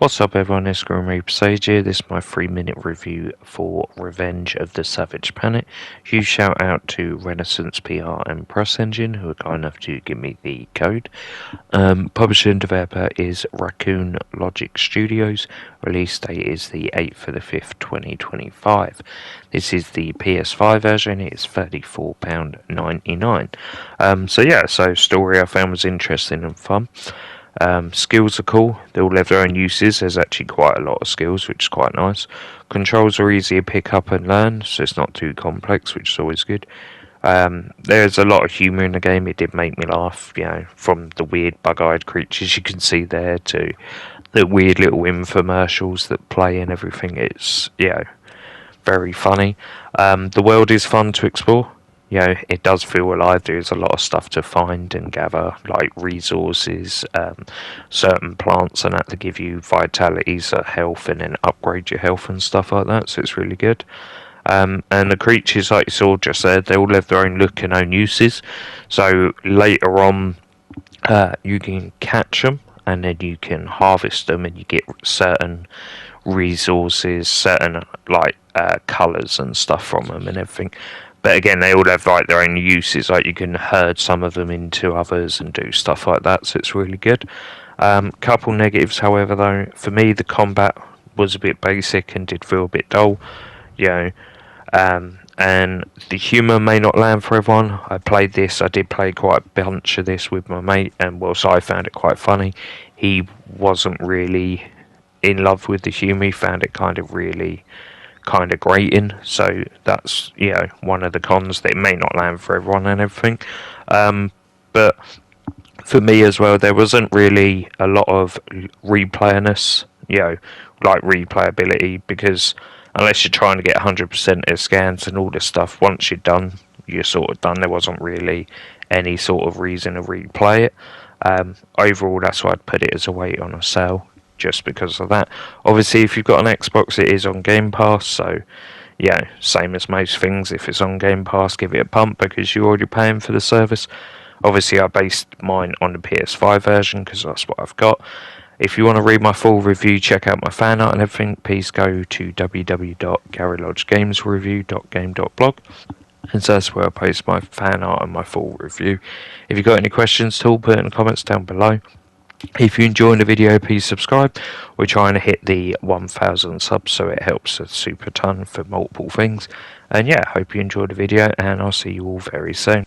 What's up everyone, it's Grim Reaper Sage here. This is my 3-minute review for Revenge of the Savage Planet. Huge shout out to Renaissance PR and Press Engine who are kind enough to give me the code. Publisher and developer is Raccoon Logic Studios. Release date is the 8th of the 5th, 2025. This is the PS5 version. It's £34.99. So story I found was interesting and fun. Skills are cool, they all have their own uses. There's actually quite a lot of skills, which is quite nice. Controls are easy to pick up and learn, so it's not too complex, which is always good. There's a lot of humour in the game. It did make me laugh, from the weird bug-eyed creatures you can see there to the weird little infomercials that play and everything. It's, very funny. The world is fun to explore. It does feel alive. There's a lot of stuff to find and gather, like resources, certain plants and that to give you vitality, so health, and then upgrade your health and stuff like that, so it's really good. And the creatures, like you saw just there, they all have their own look and own uses. So later on, you can catch them, and then you can harvest them, and you get certain resources, certain colours and stuff from them and everything. But again, they all have their own uses. Like you can herd some of them into others and do stuff like that. So it's really good. Couple negatives, however, though. For me, the combat was a bit basic and did feel a bit dull. And the humour may not land for everyone. I did play quite a bunch of this with my mate, and so I found it quite funny. He wasn't really in love with the humour. He found it kind of grating, so that's one of the cons, that it may not land for everyone and everything. But for me as well, there wasn't really a lot of replayerness, replayability, because unless you're trying to get 100% of scans and all this stuff, once you're done, you're sort of done. There wasn't really any sort of reason to replay it. Overall, that's why I'd put it as a weight on a sale, just because of that. Obviously, if you've got an Xbox, it is on Game Pass, so same as most things. If it's on Game Pass, give it a pump because you're already paying for the service. Obviously, I based mine on the PS5 version because that's what I've got. If you want to read my full review, check out my fan art and everything, please go to www.garylodgegamesreview.game.blog, and so that's where I post my fan art and my full review. If you've got any questions at all, put it in the comments down below. If you enjoyed the video, please subscribe. We're trying to hit the 1,000 subs, so it helps a super ton for multiple things. And hope you enjoyed the video, and I'll see you all very soon.